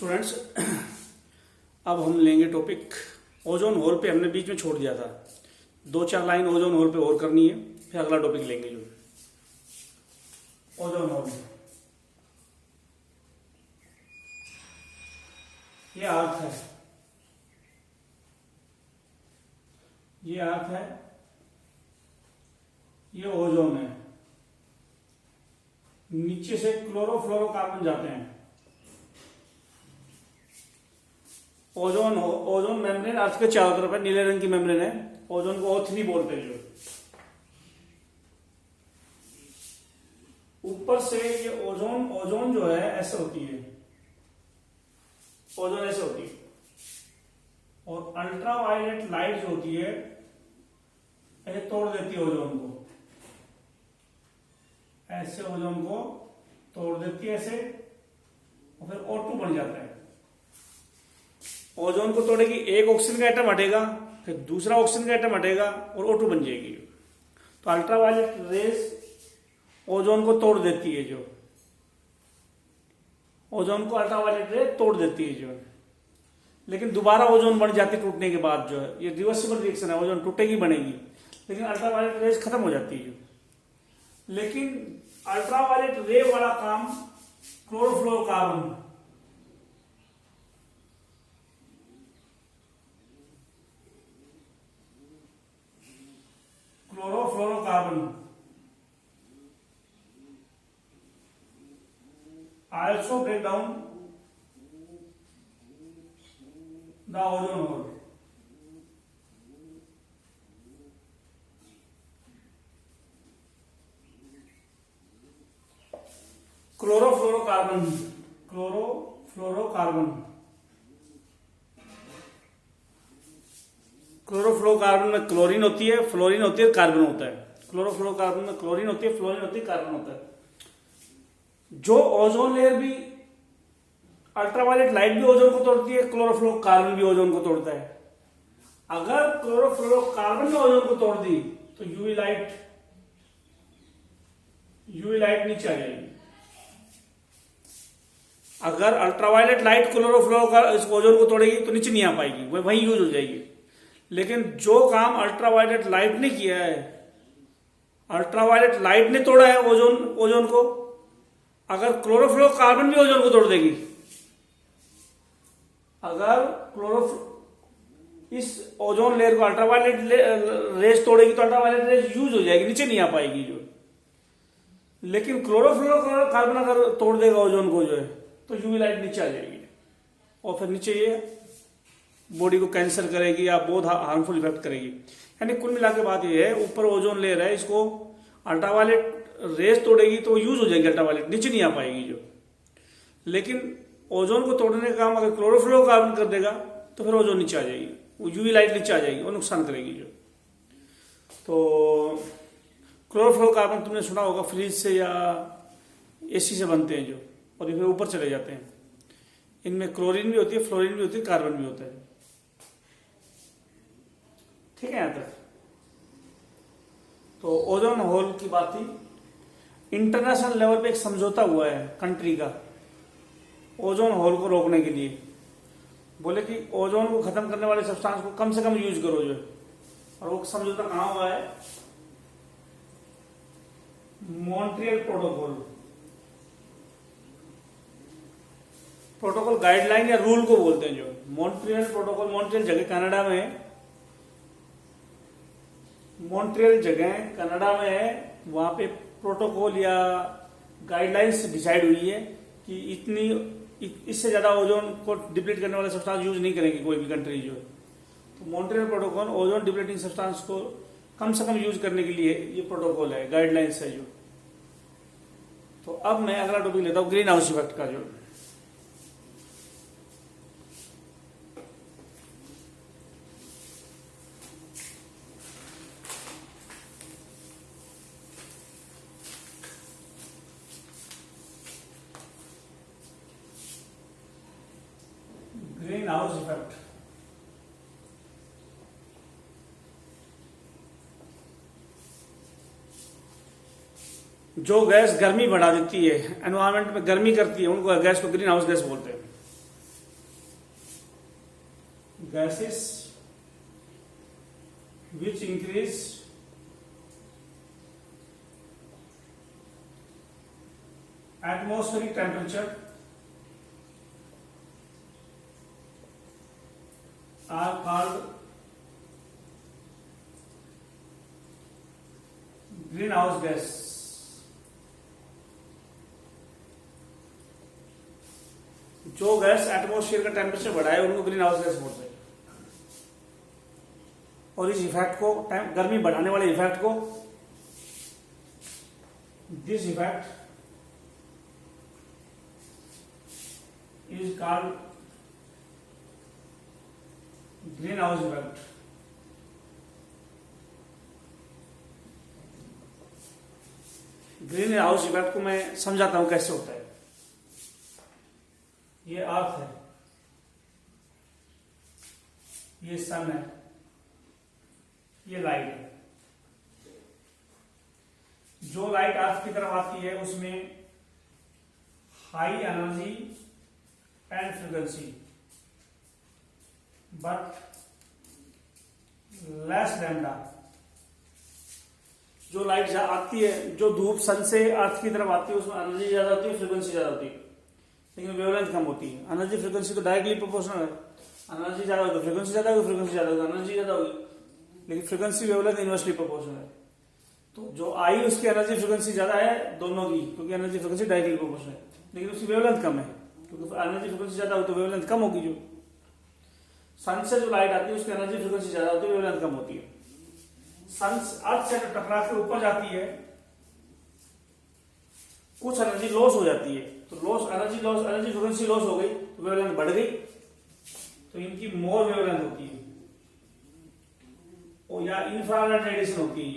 Students, अब हम लेंगे टॉपिक ओजोन होल पे। हमने बीच में छोड़ दिया था, दो चार लाइन ओजोन होल पे और करनी है, फिर अगला टॉपिक लेंगे जो ओजोन होल। ये अर्थ है, ये अर्थ है, ये ओजोन है। नीचे से क्लोरोफ्लोरोकार्बन जाते हैं। ओजोन मेम्ब्रेन अर्थ के चारों तरफ है, नीले रंग की मेम्ब्रेन है। ओजोन को O3 बोलते हैं। जो ऊपर से ये ओजोन जो है ऐसे होती है, ओजोन ऐसे होती है, और अल्ट्रावायलेट लाइट जो होती है ऐसे तोड़ देती है ओजोन को, ऐसे ओजोन को तोड़ देती है ऐसे, और फिर O2 बन जाता है। ओजोन को तोड़ेगी, एक ऑक्सीजन का एटम हटेगा, फिर दूसरा ऑक्सीजन का एटम हटेगा और O2 बन जाएगी। तो अल्ट्रावायलेट रेज ओजोन को तोड़ देती है, जो ओजोन को अल्ट्रावायलेट रेज तोड़ देती है जो, लेकिन दोबारा ओजोन बन जाती है टूटने के बाद। जो है ये रिवर्सिबल रिएक्शन है, ओजोन टूटेगी बनेगी, लेकिन अल्ट्रावायलेट रेज खत्म हो जाती है। लेकिन अल्ट्रावायलेट रे वाला काम chlorofluorocarbon, also break down the ozone hole. Chlorofluorocarbon में क्लोरीन होती है, फ्लोरीन होती है, कार्बन होता है। क्लोरोफ्लोरोकार्बन में क्लोरीन होती है, फ्लोरीन होती है, कार्बन होता है। जो ओजोन लेयर भी, अल्ट्रावायलेट लाइट भी ओजोन को तोड़ती है, क्लोरोफ्लोरोकार्बन भी ओजोन को तोड़ता है। अगर क्लोरोफ्लोरोकार्बन ने ओजोन को तोड़ दी तो यूवी लाइट नीचे आ जाएगी। अगर अल्ट्रावायलेट लाइट ओजोन को तोड़ेगी तो नीचे नहीं आ पाएगी, वह वहीं यूज हो जाएगी। लेकिन जो काम अल्ट्रावायलेट लाइट ने किया है, अल्ट्रावायलेट लाइट ने तोड़ा है ओजोन को, अगर क्लोरोफ्लोरोकार्बन भी ओजोन को तोड़ देगी, अगर इस ओजोन लेयर को अल्ट्रावायलेट रेज तोड़ेगी तो अल्ट्रावायलेट रेज यूज हो जाएगी, नीचे नहीं आ पाएगी जो। लेकिन क्लोरोफ्लोरोकार्बन अगर तोड़ देगा ओजोन को जो है, तो यूवी लाइट नीचे आ जाएगी, और फिर नीचे ये बॉडी को कैंसर करेगी या बहुत हार्मफुल इफेक्ट करेगी। यानी कुल मिला के बात ये है, ऊपर ओजोन लेयर है, इसको अल्ट्रावायलेट रेज तोड़ेगी तो यूज हो जाएगी अल्ट्रावायलेट, नीचे नहीं आ पाएगी जो। लेकिन ओजोन को तोड़ने का काम अगर क्लोरोफ्लोरोकार्बन कर देगा तो फिर ओजोन नीचे आ जाएगी, वो यूवी लाइट नीचे आ जाएगी और नुकसान करेगी जो। तो क्लोरोफ्लोरोकार्बन तुमने सुना होगा, फ्रिज से या एसी से बनते हैं जो, और ये फिर ऊपर चले जाते हैं। इनमें क्लोरीन भी होती है, फ्लोरीन भी होती है, कार्बन भी होता है। ठीक है यहां तक। तो ओजोन होल की बात थी। इंटरनेशनल लेवल पे एक समझौता हुआ है कंट्री का ओजोन होल को रोकने के लिए। बोले कि ओजोन को खत्म करने वाले सब्सटेंस को कम से कम यूज करो जो। और वो समझौता कहां हुआ है? मॉन्ट्रियल प्रोटोकॉल गाइडलाइन या रूल को बोलते हैं जो। मॉन्ट्रियल प्रोटोकॉल, मॉन्ट्रियल जगह कनाडा में है, मॉन्ट्रियल जगह कनाडा में है। वहां पे प्रोटोकॉल या गाइडलाइंस डिसाइड हुई है कि इससे ज्यादा ओजोन को डिप्लीट करने वाले सब्सटेंस यूज नहीं करेंगे कोई भी कंट्री जो है। तो Montreal protocol ozone depleting substance को कम से कम यूज करने के लिए ये प्रोटोकॉल है, गाइडलाइंस है जो। तो अब मैं अगला टॉपिक लेता हूं, ग्रीन हाउस इफेक्ट का जो। Green house effect. जो गैस गर्मी बढ़ा देती है, एनवायरमेंट में गर्मी करती है, उनको गैस को ग्रीन हाउस गैस बोलते हैं। gases which increase atmospheric temperature are called greenhouse gas. जो गैस एटमॉस्फेयर का टेम्परेचर बढ़ाए उनको ग्रीन हाउस गैस बोलते हैं। और इस इफेक्ट को गर्मी बढ़ाने वाले इफेक्ट को this effect is called green house effect. Greenhouse effect को मैं समझाता हूं कैसे होता है। ये अर्थ है, ये सन है, ये लाइट है। जो लाइट अर्थ की तरफ आती है उसमें high energy and frequency but less lambda. जो लाइट आती है, जो धूप सन से अर्थ की तरफ आती है उसमें एनर्जी ज्यादा होती है, फ्रीक्वेंसी ज्यादा होती है, लेकिन वेवलेंथ कम होती है। एनर्जी फ्रीक्वेंसी तो डायरेक्टली प्रोपोर्शनल है। एनर्जी ज्यादा होगी फ्रीक्वेंसी ज्यादा होगी, फ्रीक्वेंसी ज्यादा होगी एनर्जी ज्यादा होगी, लेकिन फ्रीक्वेंसी वेवलेंथ इनवर्सली प्रोपोर्शनल है। तो जो आई उसकी एनर्जी फ्रीक्वेंसी ज्यादा है दोनों की, क्योंकि एनर्जी फ्रीक्वेंसी डायरेक्टली प्रोपोर्शनल है, लेकिन उसकी वेवलेंथ कम है, क्योंकि एनर्जी फ्रीक्वेंसी ज्यादा होगी तो वेवलेंथ कम होगी। जो सन से जो लाइट आती है उसकी एनर्जी फ्रीक्वेंसी ज्यादा होती है, वेवलेंथ कम होती है। सन अर्थ से टकरा के ऊपर जाती है, कुछ एनर्जी लॉस हो जाती है, तो एनर्जी फ्रीक्वेंसी लॉस हो गई तो वेवलेंथ बढ़ गई, तो इनकी मोर वेवलेंथ होती है। और या इंफ्रारेड रेडिएशन होती है।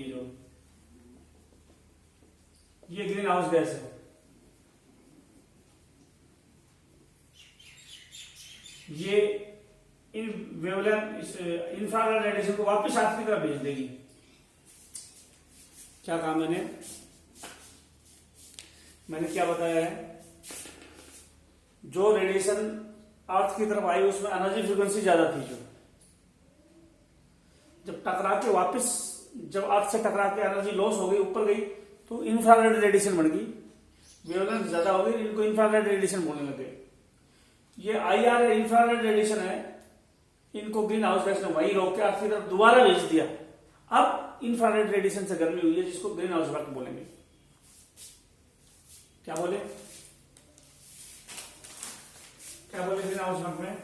ये ग्रीन हाउस गैस है। ये इन वेवलेंथ इंफ्रारेड रेडिएशन को वापस अर्थ की तरफ भेज देगी। क्या कहा मैंने क्या बताया है? जो रेडिएशन अर्थ की तरफ आई उसमें एनर्जी फ्रीक्वेंसी ज्यादा थी। जो जब टकरा के वापस जब अर्थ से टकरा के एनर्जी लॉस हो गई, ऊपर गई, तो इंफ्रारेड रेडिएशन बन गई, वेवलेंथ ज्यादा हो गई, इनको इंफ्रारेड रेडिएशन बोलने लगे। ये IR इंफ्रारेड रेडिएशन है, इनको ग्रीन हाउस गैस ने वही रोक के अर्थ की तरफ दोबारा भेज दिया। अब इंफ्रारेड रेडिएशन से गर्मी हुई है, जिसको ग्रीन हाउस इफेक्ट बोलेंगे। क्या बोले ग्रीन हाउस इफेक्ट में?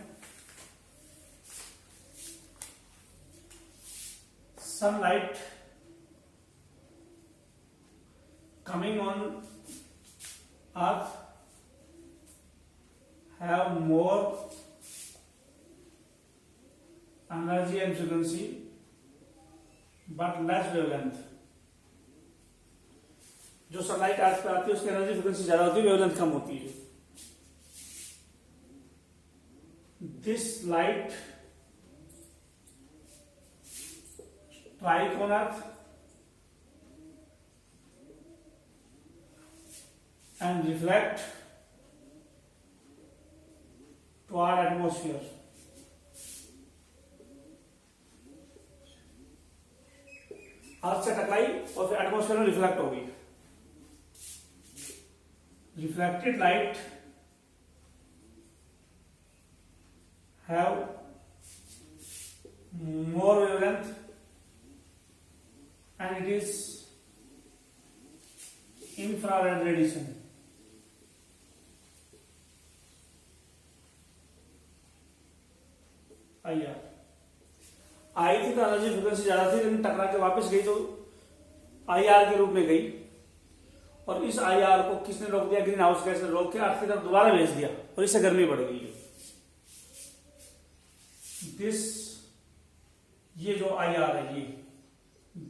Sunlight coming on earth have more energy and frequency but less wavelength। जो सनलाइट अर्थ पे आती है उसकी एनर्जी फ्रीक्वेंसी ज्यादा होती है, वेवलेंथ कम होती है। This light strike on earth and reflect toward atmosphere। अर्थ से टकराई और फिर एटमॉस्फेयर में रिफ्लेक्ट हो गई। Reflected light have more wavelength and it is infrared radiation। IR आई थी तो एनर्जी फ्रीक्वेंसी ज्यादा थी, लेकिन टकरा के वापस गई तो IR के रूप में गई, और इस IR को किसने रोक दिया? ग्रीन हाउस गैस ने रोक के अर्थ की तरफ दोबारा भेज दिया, और इससे गर्मी बढ़ गई। ये जो IR है, ये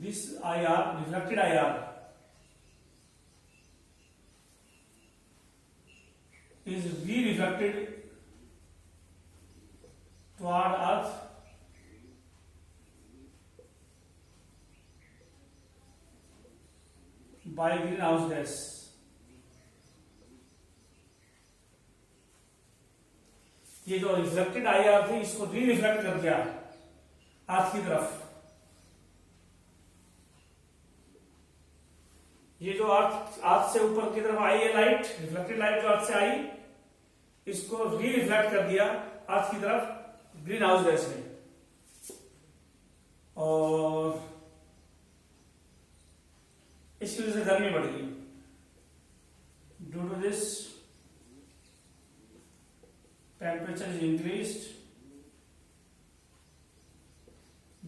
this IR reflected IR is re-reflected toward earth by greenhouse gas। ये जो रिफ्लेक्टेड आई आर थी इसको री रिफ्लेक्ट कर दिया अर्थ की तरफ। ये जो अर्थ से ऊपर की तरफ आई है लाइट, रिफ्लेक्टेड लाइट जो अर्थ से आई, इसको री रिफ्लेक्ट कर दिया अर्थ की तरफ ग्रीन हाउस गैस ने, और इसकी वजह से गर्मी बढ़ गई। Due to this temperature is increased.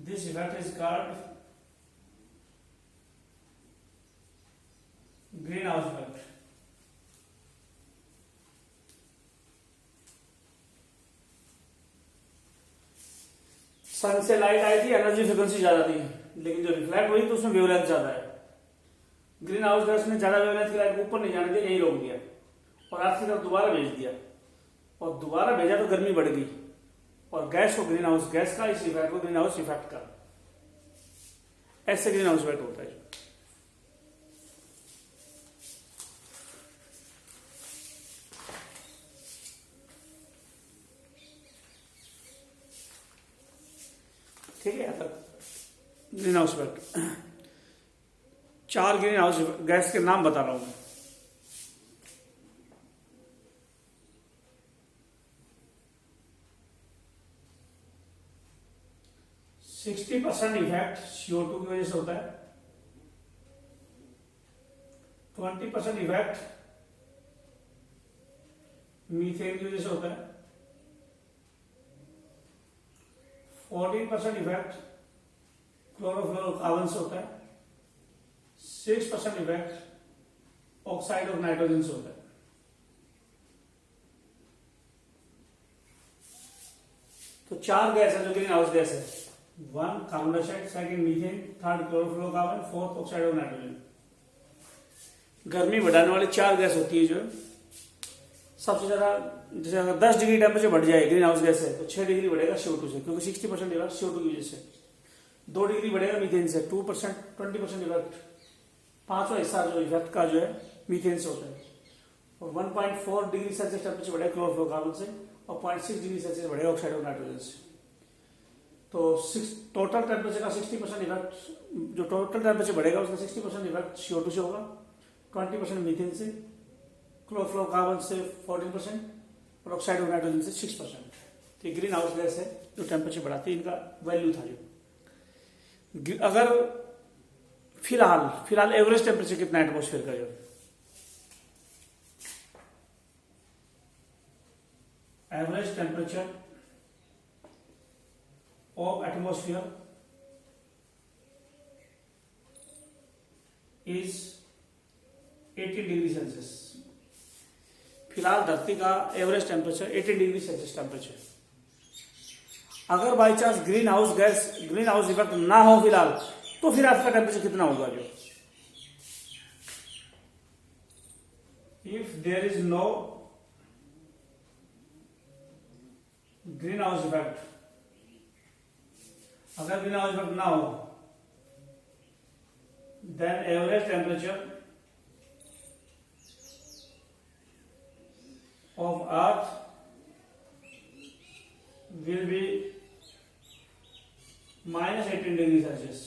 This effect is called greenhouse effect. Sun से लाइट आई थी, एनर्जी फ्रिक्वेंसी ज्यादा थी, लेकिन जो रिफ्लेक्ट हुई तो उसमें वेवलेंथ ज्यादा है। ग्रीन हाउस गैस ने ज्यादा वेवलेंथ की लाइट को ऊपर नहीं जाने दिया, यही रोक दिया और अर्थ की तरफ दोबारा भेज दिया, और दोबारा भेजा तो गर्मी बढ़ गई, और गैस को ग्रीन हाउस गैस का इस इफेक्ट को ग्रीन हाउस इफेक्ट का, ऐसे ग्रीन हाउस इफेक्ट होता है। ठीक है, greenhouse effect. 4 green house gas के नाम बता रहा हूं मैं। 60% इफेक्ट CO2 की वजह से होता है, 20% इफेक्ट मीथेन की वजह से होता है, 14% इफेक्ट क्लोरोफ्लोरोकार्बन से होता है, 6% इफेक्ट ऑक्साइड ऑफ नाइट्रोजन से होता है। तो 4 गैस है जो ग्रीन हाउस गैस है, 1 carbon dioxide, second methane, third chlorofluorocarbon, fourth oxide of nitrogen. गर्मी बढ़ाने वाली 4 गैस होती है जो सबसे ज्यादा, जैसे अगर 10 डिग्री टेम्परेचर बढ़ जाए ग्रीन हाउस गैस है तो 6 डिग्री बढ़ेगा CO2 से, क्योंकि 60% इफेक्ट CO2 की वजह से, 2 डिग्री बढ़ेगा मीथेन से, 20% इफेक्ट, 5वां हिस्सा जो इफेक्ट का जो है मीथेन से होता है, और 1.4 डिग्री सेल्सियस टेम्परेचर बढ़ेगा क्लोरोफ्लोरोकार्बन से, और 0.6 डिग्री सेल्सियस बढ़ेगा ऑक्साइड ऑफ नाइट्रोजन से। तो टोटल टेम्परेचर का 60% इफेक्ट, जो टोटल टेम्परेचर बढ़ेगा उसका 60% इफेक्ट CO2 से होगा, 20% मीथेन से, क्लोरोफ्लोरोकार्बन से 14%, और ऑक्साइड ऑफ नाइट्रोजन से 6%। तो ये ग्रीन हाउस गैस है जो टेम्परेचर बढ़ाती है, इनका वैल्यू था जो। अगर फिलहाल एवरेज टेम्परेचर कितना है एटमोस्फेयर का, जो average temperature of atmosphere is 18 degree Celsius. फिलहाल धरती का average temperature 18 degree Celsius temperature. अगर by chance greenhouse effect ना हो फिलहाल, तो फिर आपका टेम्परेचर कितना होगा जो, if there is no greenhouse effect, अगर ग्रीन हाउस इफेक्ट ना हो, then average temperature of earth will be -18 degree Celsius.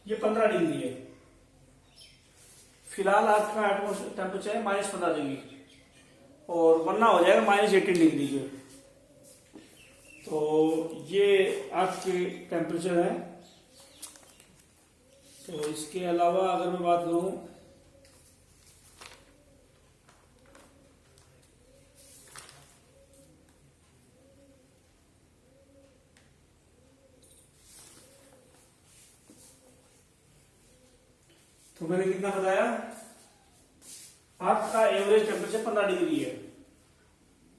ये 15 डिग्री है। फिलहाल अर्थ का एटमोस्फेयर टेम्परेचर है -15 डिग्री, और वरना हो जाएगा -18 डिग्री जो। तो ये अर्थ के टेम्परेचर है। तो इसके अलावा अगर मैं बात करूं, तो मैंने कितना बताया, अर्थ का एवरेज टेम्परेचर 15 डिग्री है,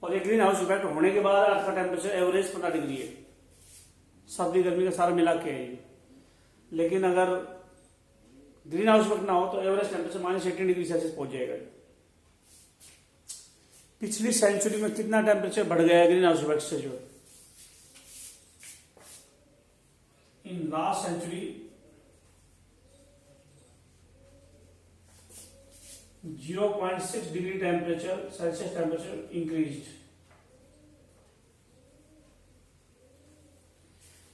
और एक ग्रीन हाउस इफेक्ट होने के बाद अर्थ का टेम्परेचर एवरेज 15 डिग्री है, सर्दी गर्मी का सारा मिला के है। लेकिन अगर ग्रीन हाउस इफेक्ट ना हो तो एवरेज टेम्परेचर -18 डिग्री सेल्सियस पहुंच जाएगा। पिछली सेंचुरी में कितना टेम्परेचर बढ़ गया है ग्रीन हाउस इफेक्ट से, जो in last century 0.6 degree temperature Celsius temperature increase.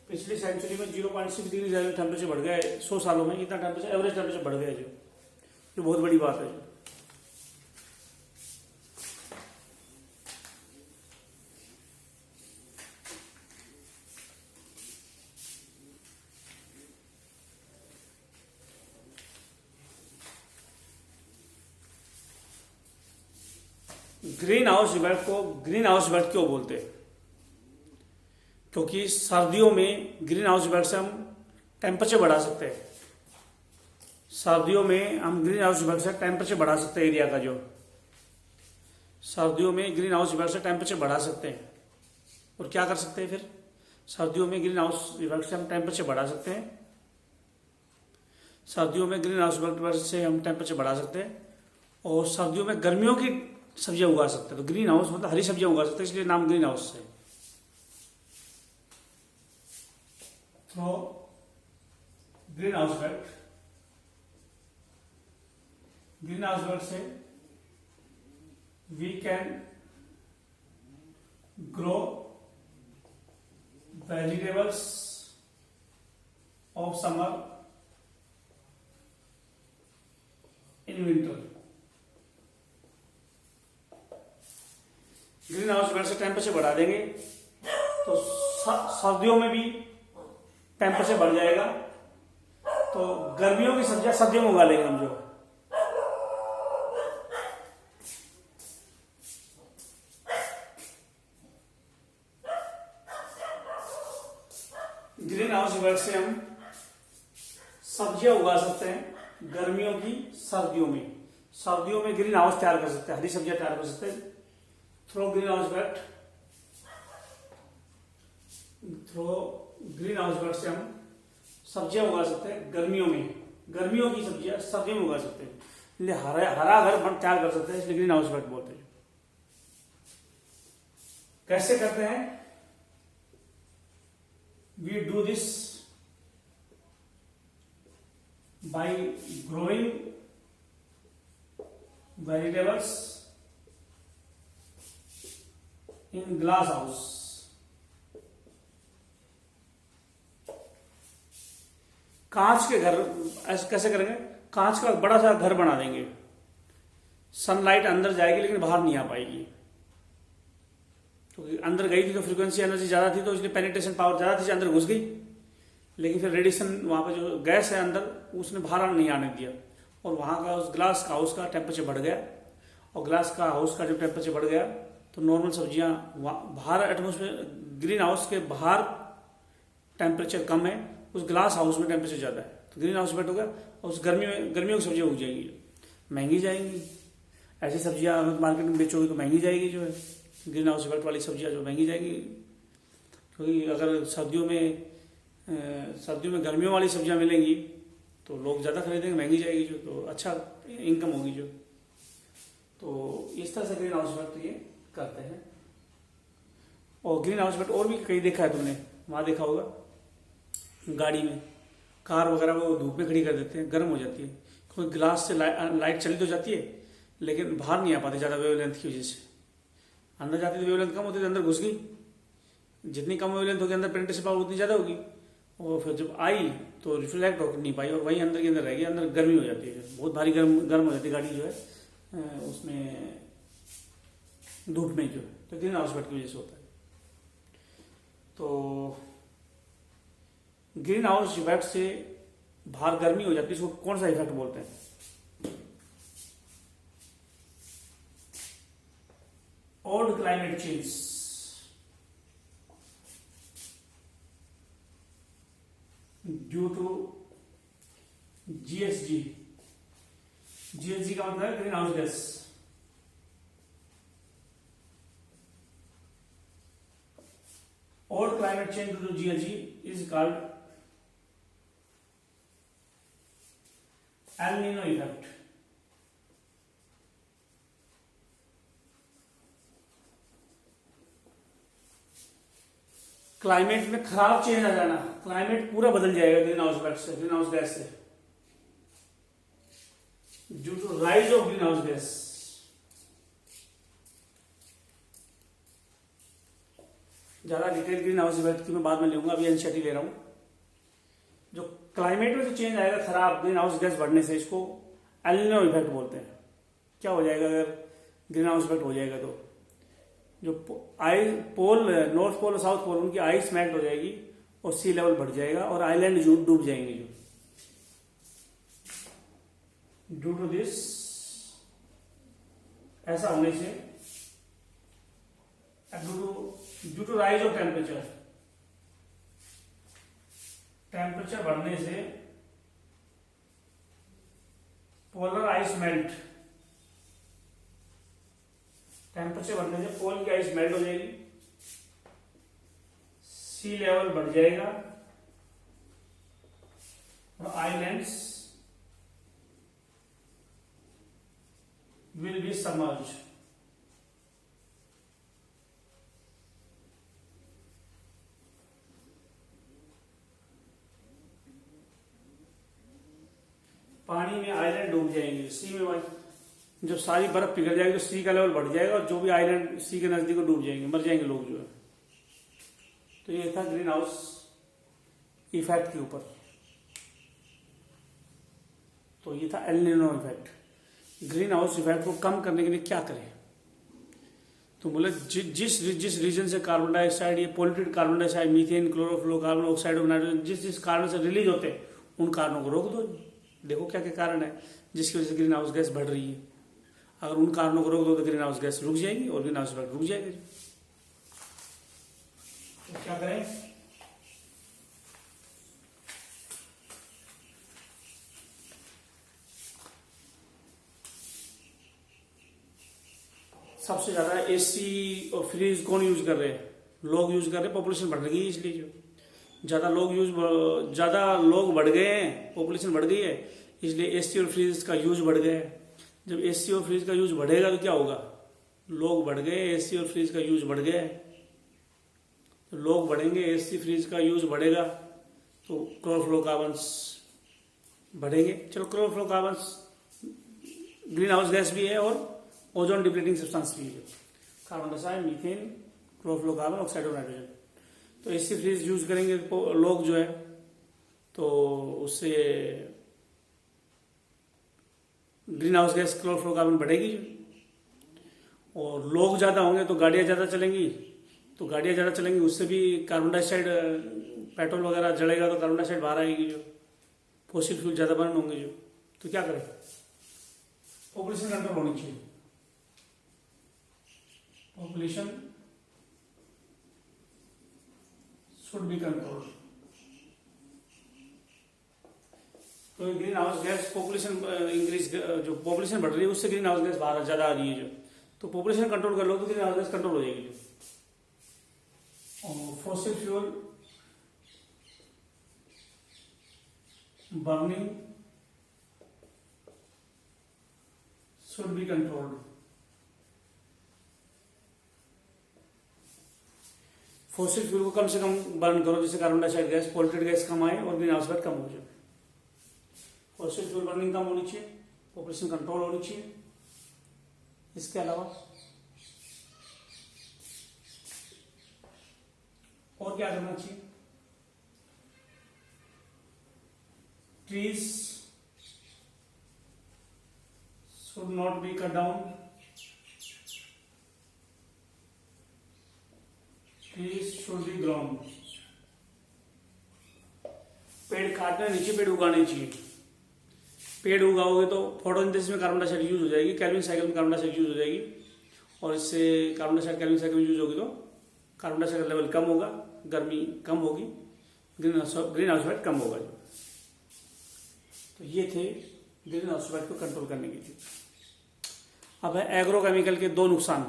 पिछली सेंचुरी में 0.6 डिग्री टेम्परेचर बढ़ गया है, 100 सालों में इतना टेम्परेचर, एवरेज टेम्परेचर बढ़ गया जो बहुत बड़ी बात है। ग्रीन हाउस इफेक्ट को ग्रीन हाउस इफेक्ट क्यों बोलते हैं? क्योंकि सर्दियों में ग्रीन हाउस इफेक्ट से हम टेम्परेचर बढ़ा सकते हैं। सर्दियों में हम ग्रीन हाउस इफेक्ट से टेम्परेचर बढ़ा सकते हैं, एरिया का जो सर्दियों में ग्रीन हाउस इफेक्ट से टेम्परेचर बढ़ा सकते हैं। और क्या कर सकते हैं फिर? सर्दियों में ग्रीन हाउस इफेक्ट से हम टेम्परेचर बढ़ा सकते हैं। सर्दियों में ग्रीन हाउस इफेक्ट से हम टेम्परेचर बढ़ा सकते हैं और सर्दियों में गर्मियों की सब्जियां उगा सकते हैं। तो ग्रीन हाउस मतलब हरी सब्जियां उगा सकते हैं, इसलिए नाम ग्रीन हाउस है। तो greenhouse effect, greenhouse effect से we can grow vegetables of summer in winter. Greenhouse effect से टेम्परेचर बढ़ा देंगे तो सर्दियों में भी टेम्परेचर बढ़ जाएगा, तो गर्मियों की सब्जियां सर्दियों में उगा लेंगे हम जो। ग्रीन हाउस इफेक्ट से हम सब्जियां उगा सकते हैं गर्मियों की सर्दियों में। सर्दियों में ग्रीन हाउस तैयार कर सकते हैं, हरी सब्जियां तैयार कर सकते हैं through greenhouse effect. Through greenhouse effect से हम सब्जियां उगा सकते हैं गर्मियों में, गर्मियों की सब्जियां सर्दियों में उगा सकते हैं, इसलिए हरा घर तैयार कर सकते हैं, इसलिए ग्रीन हाउस इफेक्ट बोलते हैं। कैसे करते हैं? We do this by growing vegetables in glasshouse. कांच के घर ऐसे कैसे करेंगे? कांच का बड़ा सा घर बना देंगे, सनलाइट अंदर जाएगी लेकिन बाहर नहीं आ पाएगी, क्योंकि अंदर गई थी तो फ्रीक्वेंसी एनर्जी ज्यादा थी, तो इसलिए पेनिट्रेशन पावर ज्यादा थी, अंदर घुस गई, लेकिन फिर रेडिएशन वहां पर जो गैस है अंदर उसने बाहर नहीं आने दिया, और वहां का उस ग्लास का हाउस का टेम्परेचर बढ़ गया, और ग्लास का हाउस का जब टेम्परेचर बढ़ गया तो नॉर्मल सब्जियां बाहर एटमोस्फेयर, ग्रीन हाउस के बाहर टेम्परेचर कम है, उस ग्लास हाउस में टेम्परेचर ज्यादा है, तो ग्रीन हाउस इफेक्ट होगा और उस गर्मियों की सब्जियां उग जाएंगी, महंगी जाएंगी। ऐसी सब्जियां अगर मार्केट में बेचोगे तो महंगी जाएगी, जो है ग्रीन हाउस इफेक्ट वाली सब्जियां जो महंगी जाएंगी, क्योंकि अगर सर्दियों में गर्मियों वाली सब्जियां मिलेंगी तो लोग ज्यादा खरीदेंगे, महंगी जाएगी जो, तो अच्छा इनकम होगी जो। तो इस तरह से ग्रीन हाउस इफेक्ट ये करते हैं। और ग्रीन हाउस इफेक्ट और भी कहीं देखा है तुमने, वहां देखा होगा गाड़ी में कार वगैरह वो धूप में खड़ी कर देते हैं, गर्म हो जाती है, क्योंकि ग्लास से लाइट चली तो जाती है लेकिन बाहर नहीं आ पाती ज्यादा वेवलेंथ की वजह से। अंदर जाती तो वेवलेंथ कम होती, अंदर घुस गई, जितनी कम वेवलेंथ होगी अंदर पेनिट्रेशन पावर उतनी ज्यादा होगी, और फिर जब आई तो रिफ्लेक्ट हो नहीं पाई और वही अंदर के अंदर रह गई, अंदर गर्मी हो जाती है, बहुत भारी गर्म हो जाती है गाड़ी जो है उसमें धूप में जो है, तो ग्रीन हाउस इफेक्ट की वजह से होता है। तो ग्रीन हाउस इफेक्ट से बाहर गर्मी हो जाती है, इसको कौन सा इफेक्ट बोलते हैं? Old climate change. Due to GSG. GSG का मतलब है greenhouse gas. Old climate change due to GSG is called El Nino effect. Climate में खराब चेंज आ जाना, क्लाइमेट पूरा बदल जाएगा ग्रीन हाउस इफेक्ट से, ग्रीन हाउस गैस से। Due to rise of greenhouse gas, ज्यादा डिटेल ग्रीन हाउस इफेक्ट की मैं बाद में लूंगा, अभी एनसीईआरटी ले रहा हूं। जो क्लाइमेट में जो चेंज आएगा खराब ग्रीन हाउस गैस बढ़ने से, इसको एल नीनो इफेक्ट बोलते हैं। क्या हो जाएगा अगर ग्रीन हाउस इफेक्ट हो जाएगा तो जो पोल, नॉर्थ पोल और साउथ पोल, उनकी आइस मेल्ट हो जाएगी और सी लेवल बढ़ जाएगा और आइलैंड डूब जाएंगे। जो ड्यू टू दिस, ऐसा होने से due to rise of temperature बढ़ने से पोलर आइस मेल्ट, टेम्परेचर बढ़ने से पोल की आइस मेल्ट हो जाएगी, सी लेवल बढ़ जाएगा और आइलैंड्स विल बी सबमर्ज्ड। पानी में आइलैंड डूब जाएंगे, सी में जब सारी बर्फ पिघल जाएगी तो सी का लेवल बढ़ जाएगा और जो भी आइलैंड सी के नजदीक डूब जाएंगे, मर जाएंगे लोग जो है। तो ये था ग्रीन हाउस इफेक्ट के ऊपर। तो ये था L Nino effect. Greenhouse effect को कम करने के लिए क्या करें? तो बोले जिस रीजन से कार्बन डाइऑक्साइड, ये polluted carbon dioxide, methane, chlorofluorocarbon, oxide of nitrogen, जिस कारण से रिलीज होते हैं उन कारणों को रोक दो। देखो क्या क्या कारण है जिसकी वजह से ग्रीन हाउस गैस बढ़ रही है। अगर उन कारणों को रोक दो तो ग्रीन हाउस गैस रुक जाएगी और ग्रीन हाउस इफेक्ट रुक जाएगा। तो क्या करें? सबसे ज्यादा एसी और फ्रिज कौन यूज कर रहे हैं? लोग यूज कर रहे हैं, पॉपुलेशन बढ़ रही है इसलिए। जो ज्यादा लोग बढ़ गए हैं, पॉपुलेशन बढ़ गई है, इसलिए एसी और फ्रिज का यूज बढ़ गया है। जब एसी और फ्रिज का यूज बढ़ेगा तो क्या होगा? लोग बढ़ गए, एसी और फ्रिज का यूज बढ़ गया है, तो लोग बढ़ेंगे, एसी फ्रिज का यूज बढ़ेगा तो क्लोरोफ्लोरोकार्बन्स बढ़ेंगे। चलो, क्लोरोफ्लोरोकार्बन्स ग्रीन हाउस गैस भी है और ओजोन डिप्लीटिंग सब्सटेंस भी है। Carbon dioxide, methane, chlorofluorocarbon, oxide of nitrogen. तो एसी फ्रिज यूज करेंगे लोग जो है, तो उससे ग्रीन हाउस गैस क्लोरोफ्लोरोकार्बन बढ़ेगी। और लोग ज्यादा होंगे तो गाड़ियां ज्यादा चलेंगी, तो गाड़ियां ज्यादा चलेंगी उससे भी कार्बन डाइऑक्साइड, पेट्रोल वगैरह जलेगा तो कार्बन डाइऑक्साइड बाहर आएगी। जो फॉसिल फ्यूल ज्यादा बर्न होंगे जो, तो क्या करें? पॉपुलेशन कंट्रोल होनी चाहिए। Population should be control. तो greenhouse gas population increase, जो पॉपुलेशन बढ़ रही है उससे ग्रीन हाउस गैस बाहर ज्यादा आ रही है जो, तो पॉपुलेशन कंट्रोल कर लो तो ग्रीन हाउस गैस कंट्रोल हो जाएगी। और fossil fuel burning should be controlled. Fossil fuel को कम से कम बर्न करो जिससे carbon dioxide gas, polluted gas कम आए और ग्रीन हाउस गैस कम हो जाए। फॉसिल फ्यूल बर्निंग कम होनी चाहिए, पॉपुलेशन कंट्रोल होनी चाहिए। इसके अलावा और क्या करना चाहिए? Trees should not be cut down, trees should be grown. पेड़ काटने, नीचे पेड़ उगाने चाहिए। पेड़ उगाओगे तो फोटोसिंथेसिस में कार्बन डाइऑक्साइड यूज हो जाएगी, कैल्विन साइकिल में कार्बन डाइऑक्साइड यूज हो जाएगी, और इससे कार्बन डाइऑक्साइड कैल्विन साइकिल में यूज होगी तो कार्बन डाइऑक्साइड का लेवल कम होगा, गर्मी कम होगी, ग्रीन हाउस इफेक्ट कम होगा। तो ये थे ग्रीन हाउस इफेक्ट को कंट्रोल करने के लिए। अब है एग्रोकेमिकल के दो नुकसान।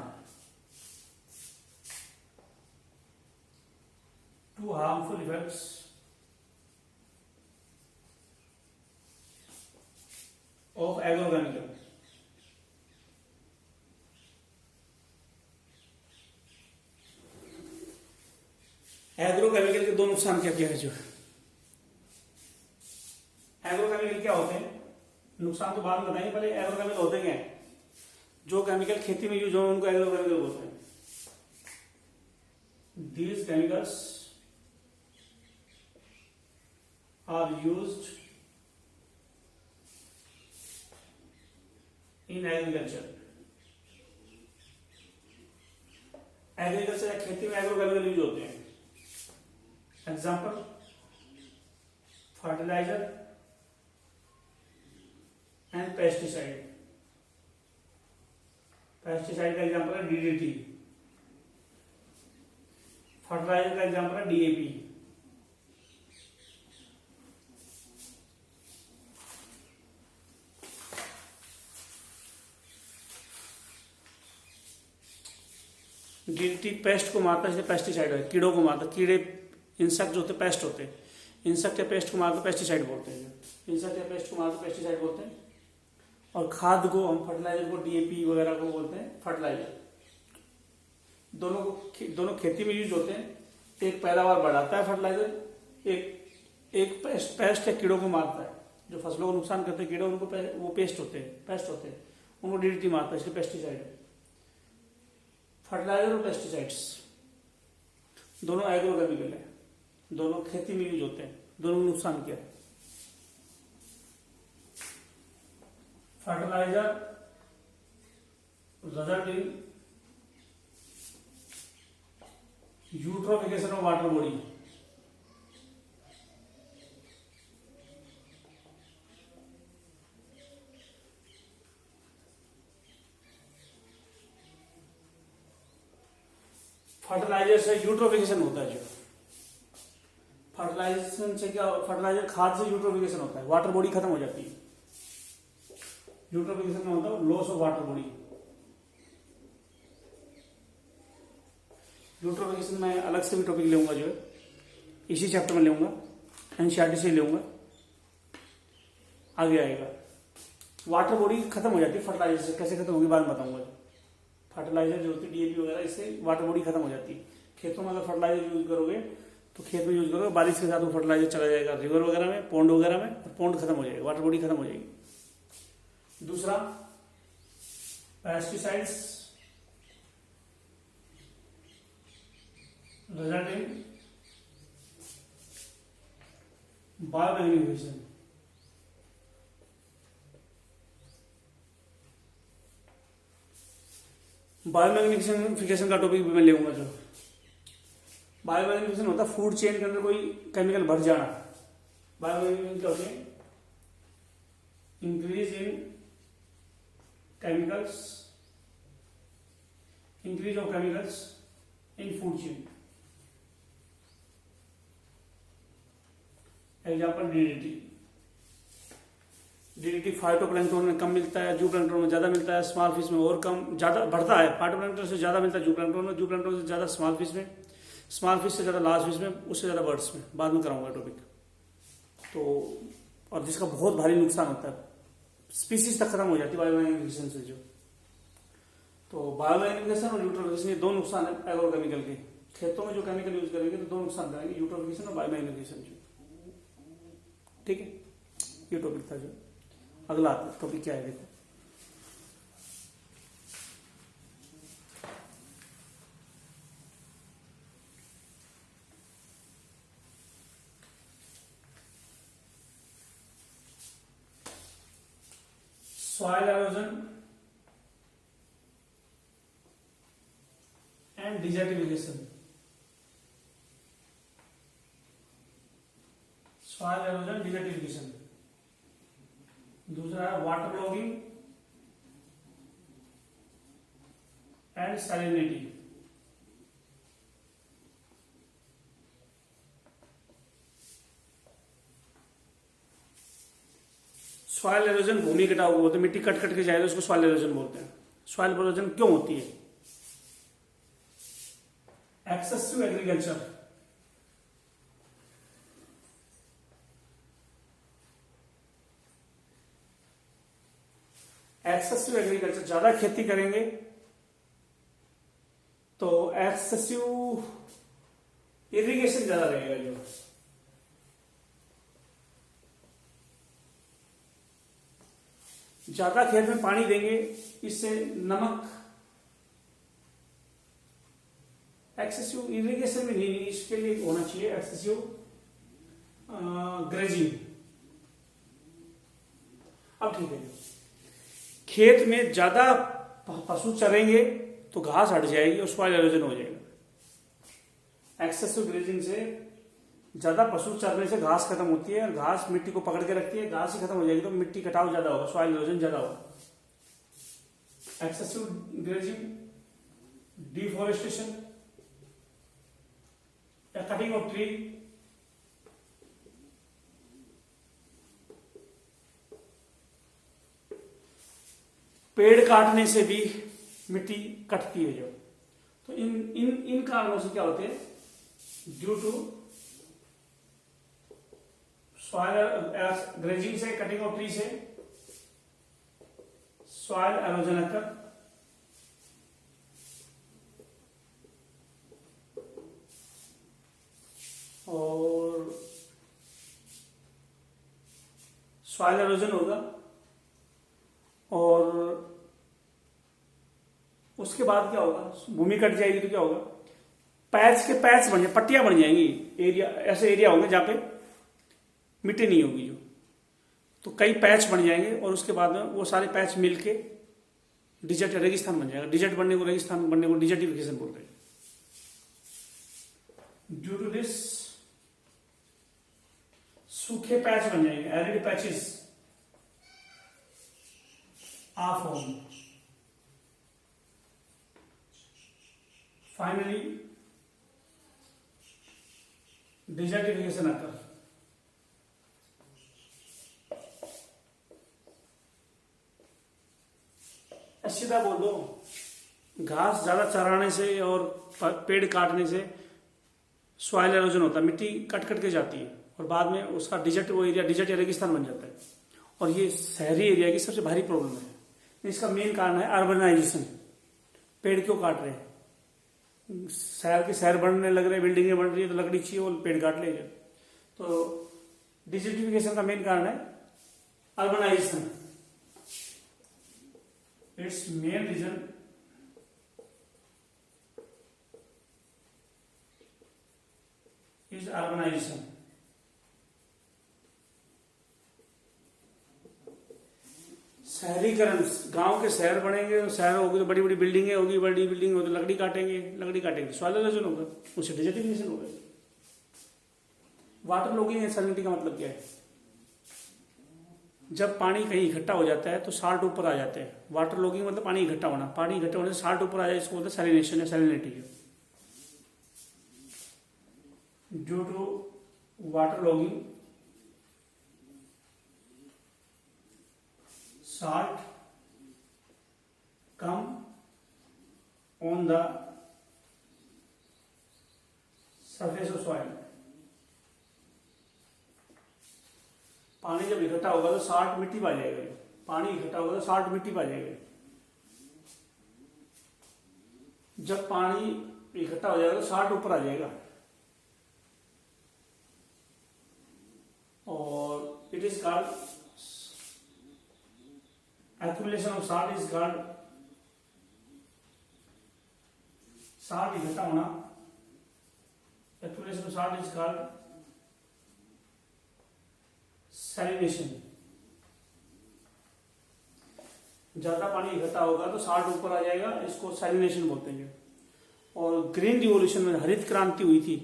Two harmful effects of agrochemical. Agrochemical के दो नुकसान क्या क्या है? जो एग्रोकेमिकल क्या होते हैं नुकसान तो बाद में बताएंगे, पहले एग्रोकेमिकल होते क्या है। जो केमिकल खेती में यूज हो उनको एग्रोकेमिकल बोलते हैं। These chemicals are used in agriculture. Agriculture या खेती में एग्रोकेमिकल यूज होते हैं। Example fertiliser and pesticide. Pesticide का एग्जाम्पल है डीडीटी, फर्टिलाइजर का एग्जाम्पल है डीएपी। डीडीटी पेस्ट को मारता है, जैसे पेस्टिसाइड है, कीड़ों को मारता है। कीड़े इंसेक्ट जो होते हैं पेस्ट होते हैं, इंसेक्ट या पेस्ट को मारते पेस्टिसाइड बोलते हैं। इंसेक्ट या पेस्ट को मारते पेस्टिसाइड बोलते हैं। और खाद को हम फर्टिलाइजर को डीएपी वगैरह को बोलते हैं फर्टिलाइजर। दोनों खेती में यूज होते हैं। एक पैदावार बढ़ाता है फर्टिलाइजर, एक पेस्ट या कीड़ों को मारता है। जो फसलों को नुकसान करते हैं कीड़े, उनको वो पेस्ट होते हैं, उनको डीडीटी मारता है, इसलिए पेस्टिसाइड है। फर्टिलाइजर और पेस्टिसाइड्स दोनों एग्रोकेमिकल है, दोनों खेती में यूज होते हैं, दोनों में नुकसान क्या है। Fertiliser result in eutrophication of water body. Fertiliser से यूट्रोफिकेशन होता है। जो फर्टिलाइजेशन से क्या, फर्टिलाइजर खाद से यूट्रोफिकेशन होता है, वाटर बॉडी खत्म हो जाती है। यूट्रोफिकेशन में होता है loss of water body. Eutrophication में अलग से भी टॉपिक लूंगा, जो है इसी चैप्टर में लूंगा, एनसीईआरटी से लूंगा, आगे आएगा। वाटर बॉडी खत्म हो जाती है फर्टिलाइजर से, कैसे खत्म होगी बाद में बताऊंगा। फर्टिलाइजर जो होती है डीएपी वगैरह, इससे वाटर बॉडी खत्म हो जाती है। खेतों में अगर फर्टिलाइजर यूज करोगे तो खेत में यूज करोगे, बारिश के साथ वो फर्टिलाइजर चला जाएगा रिवर वगैरह में, पॉन्ड वगैरह में, और पॉन्ड खत्म हो जाएगा, वाटर बॉडी खत्म हो जाएगी। दूसरा pesticides result in biomagnification. Biomagnification का टॉपिक भी मैं लेऊंगा। जो बायोमैग्निफिकेशन होता है फूड चेन के अंदर कोई केमिकल भर जाना। बायोमैग्निफिकेशन क्या होती है, increase in chemicals, increase of chemicals in food chain. Example DDT. DDT phytoplankton में कम मिलता है, जूप्लैंक्टन में ज्यादा मिलता है, स्मॉल फिश में और कम ज्यादा बढ़ता है। फाइटोप्लैंक्टन से ज्यादा मिलता है जूप्लैंक्टन में, जूप्लैंक्टन से ज्यादा स्मॉल फिश में, स्मॉल फिश से ज्यादा लार्ज फिश में, उससे ज्यादा बर्ड्स में। बाद में कराऊंगा टॉपिक। तो और जिसका बहुत भारी नुकसान होता है, स्पीसीज तक खत्म हो जाती है बायोमैग्निफिकेशन से। जो तो बायोमैग्निफिकेशन और यूट्रोफिकेशन, ये दो नुकसान है एग्रोकेमिकल के। खेतों में जो केमिकल यूज करेंगे तो दो नुकसान करेंगे, यूट्रोफिकेशन और बायोमैग्निफिकेशन। ठीक है, ये टॉपिक था। जो अगला टॉपिक क्या है देखो, soil erosion and desertification। Soil erosion, desertification. दूसरा है water logging and salinity. Soil erosion भूमि कटाव को बोलते हैं, मिट्टी कट कट के जाए तो उसको सॉइल एरोजन बोलते हैं। सॉइल एरोजन क्यों होती है? एक्सेसिव एग्रीकल्चर, एक्सेसिव एग्रीकल्चर, ज्यादा खेती करेंगे तो एक्सेसिव इरिगेशन ज्यादा रहेगा। जो ज्यादा खेत में पानी देंगे, इससे नमक, एक्सेसिव इरिगेशन में नहीं, इसके लिए होना चाहिए एक्सेसिव ग्रेजिंग। अब ठीक है, खेत में ज्यादा पशु चरेंगे तो घास हट जाएगी और सॉइल एरोजन हो जाएगा। एक्सेसिव ग्रेजिंग से ज्यादा पशु चरने से घास खत्म होती है और घास मिट्टी को पकड़ के रखती है, घास ही खत्म हो जाएगी तो मिट्टी कटाव ज्यादा होगा, सॉइल एरोजन ज्यादा होगा। एक्सेसिव ग्रेजिंग, डिफॉरेस्टेशन या कटिंग ऑफ ट्री, पेड़ काटने से भी मिट्टी कटती है जो, तो इन इन इन कारणों से क्या होते हैं, ड्यू टू सॉइल ग्रेजिंग से, कटिंग ऑफ ट्री से सॉइल एरोजन अकर, और सॉइल एरोजन होगा, और उसके बाद क्या होगा, भूमि कट जाएगी तो क्या होगा, पैच के पैच बन जाए, पट्टियां बन जाएंगी, एरिया ऐसे एरिया होंगे जहां पे मिट्टी नहीं होगी जो, तो कई पैच बन जाएंगे और उसके बाद में वो सारे पैच मिलके डिजर्ट रेगिस्तान बन जाएगा। डिजर्ट बनने को, रेगिस्तान बनने को डिजर्टिफिकेशन बोलते हैं। ड्यू टू दिस सूखे पैच बन जाएंगे, arid patches are formed. Finally, desertification occurs. सीधा बोल दो, घास ज्यादा चराने से और पेड़ काटने से सॉइल एरोजन होता है, मिट्टी कट कट के जाती है और बाद में उसका डिजर्ट, वो एरिया डिजर्ट या रेगिस्तान बन जाता है। और ये शहरी एरिया की सबसे भारी प्रॉब्लम है। इसका मेन कारण है अर्बनाइजेशन। पेड़ क्यों काट रहे हैं, शहर के शहर बनने लग रहे हैं, बिल्डिंगें बन रही है तो लकड़ी चाहिए और पेड़ काट लेंगे। तो डिजिटिफिकेशन का मेन कारण है urbanisation. Its main reason is urbanisation. शहरीकरण, गांव के शहर बनेंगे, शहर होगी तो बड़ी बड़ी बिल्डिंगें होगी, बड़ी बिल्डिंग होगी तो लकड़ी काटेंगे, लकड़ी काटेंगे सॉइल एरोजन होगा, उससे डिजर्टिफिकेशन होगा। वाटर लॉगिंग एंड सैलिनिटी का मतलब क्या है, जब पानी कहीं इकट्ठा हो जाता है तो साल्ट ऊपर आ जाते हैं। वाटर लॉगिंग मतलब पानी इकट्ठा होना, पानी इकट्ठा होने से साल्ट ऊपर आ जाए, इसको बोलते हैं सैलिनेशन या salinity. Due to waterlogging salt come on the surface of soil। पानी जब इकट्ठा होगा तो साल्ट मिट्टी पा जाएगा, पानी इकट्ठा होगा तो साल्ट मिट्टी पा जाएगा। जब पानी इकट्ठा हो जाएगा तो साल्ट ऊपर आ जाएगा, और it is called accumulation of salt is called, salt इकट्ठा होना, accumulation of salt is called salination। ज्यादा पानी इकट्ठा होगा तो साल्ट ऊपर आ जाएगा, इसको सैलिनेशन बोलते हैं। और ग्रीन रिवॉल्यूशन में हरित क्रांति हुई थी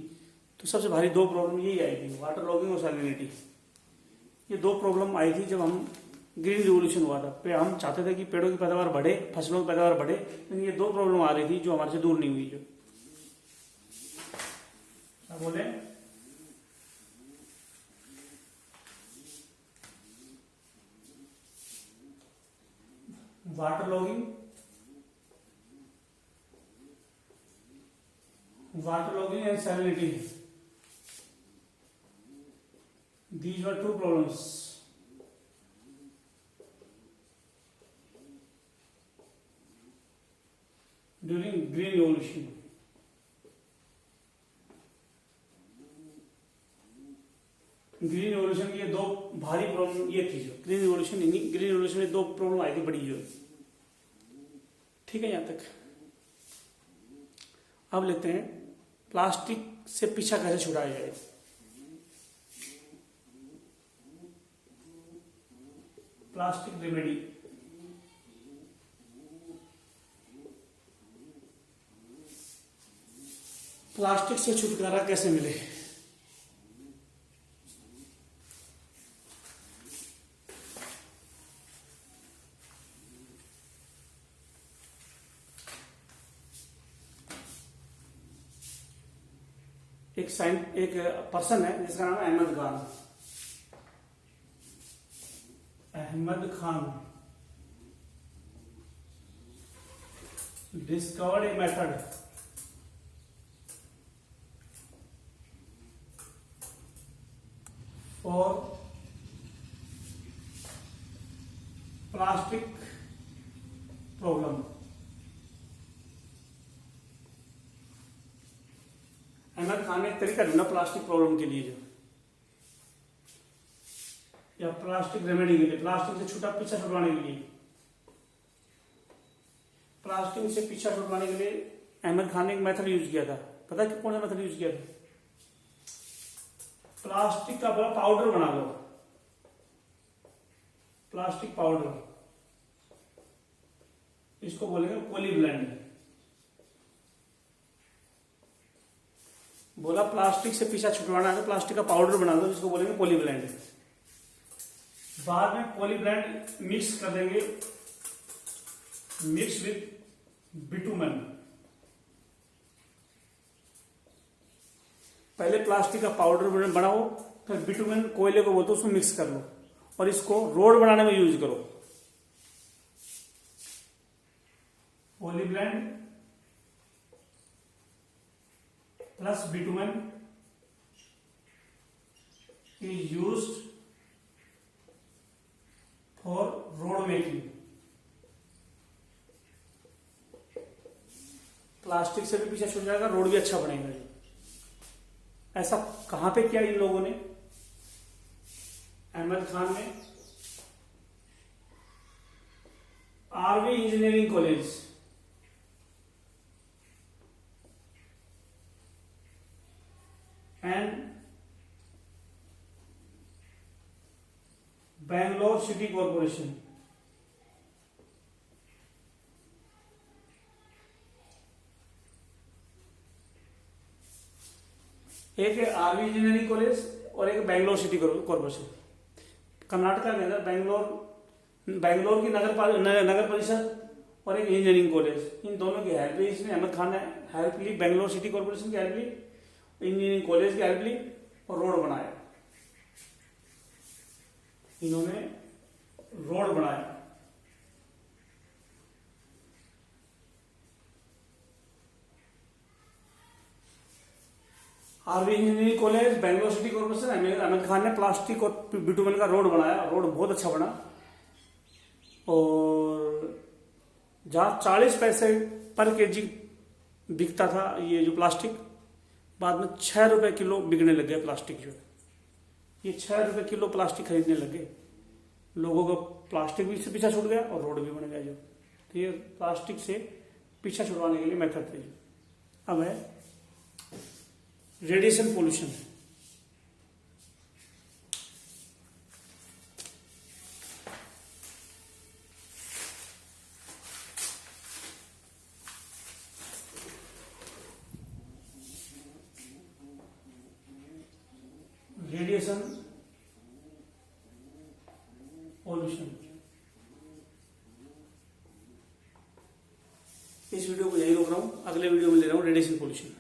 तो सबसे भारी दो प्रॉब्लम यही आई थी, वाटर लॉगिंग और सैलिनिटी। ये दो प्रॉब्लम आई थी जब हम ग्रीन रिवॉल्यूशन हुआ था। हम चाहते थे कि पेड़ों की पैदावार बढ़े, फसलों की पैदावार बढ़े, लेकिन ये दो प्रॉब्लम आ रही थी जो हमारे से दूर नहीं हुई। जो क्या बोले, water logging, and salinity, these were two problems during green revolution। Green revolution की ये दो भारी प्रॉब्लम ये थी, जो ग्रीन रिवॉल्यूशन में दो प्रॉब्लम आई थी बड़ी जो। ठीक है, यहां तक। अब लेते हैं प्लास्टिक से पीछा कैसे छुड़ाया जाए। Plastic remedy. प्लास्टिक से छुटकारा कैसे मिले। एक पर्सन है जिसका नाम है Ahmed Khan. Ahmed Khan discovered a method for plastic problem. Ahmed Khan ने एक तरीका ढूंढा प्लास्टिक प्रॉब्लम के लिए, जो या प्लास्टिक रेमेडी के लिए, प्लास्टिक से पीछा छुड़वाने के लिए। प्लास्टिक से पीछा छुड़वाने के लिए अहमद खान ने एक मेथड यूज किया था। पता है कौन सा मेथड यूज किया था? प्लास्टिक का बड़ा पाउडर बना लो, प्लास्टिक पाउडर, इसको बोलेंगे पॉलीब्लेंड। बोला प्लास्टिक से पीछा छुड़वाना है तो प्लास्टिक का पाउडर बना दो, जिसको बोलेंगे पॉलीब्लेंड। बाद में पॉलीब्लेंड मिक्स कर देंगे, मिक्स विथ बिटुमेन। पहले प्लास्टिक का पाउडर बनाओ, फिर बिटुमेन कोयले को बोलते उसमें मिक्स कर लो और इसको रोड बनाने में यूज करो। Polyblend plus bitumen is used for road making। Plastic से भी पीछे छूट जाएगा, रोड भी अच्छा बनेगा। ऐसा कहां पे किया इन लोगों ने? अहमद खान ने RV engineering college and Bangalore city corporation. एक है आरवी इंजीनियरिंग कॉलेज और एक बैंगलोर सिटी कॉरपोरेशन। कर्नाटका के अंदर बैंगलोर की नगर परिषद और एक इंजीनियरिंग कॉलेज, इन दोनों की हेल्प ली इसने। अहमद खान ने हेल्प ली, बैंगलोर सिटी कॉरपोरेशन की हेल्प ली, इंजीनियरिंग कॉलेज की हेल्प ली और रोड बनाया। इन्होंने रोड बनाया। RV engineering college, Bangalore city corporation, Ahmed Khan ने प्लास्टिक और बिटुमेन का रोड बनाया। रोड बहुत अच्छा बना और जहां 40 पैसे पर केजी बिकता था ये जो प्लास्टिक, बाद में 6 रुपए किलो बिकने लग गया प्लास्टिक। जो ये 6 रुपए किलो प्लास्टिक खरीदने लगे, लोगों को प्लास्टिक भी से पीछा छूट गया और रोड भी बन गया। जो तो ये प्लास्टिक से पीछा छुड़वाने के लिए मेथड थे। अब है रेडिएशन पोल्यूशन। Radiation pollution. इस वीडियो को यही रोक रहा हूं, अगले वीडियो में ले रहा हूं रेडिएशन पोल्यूशन।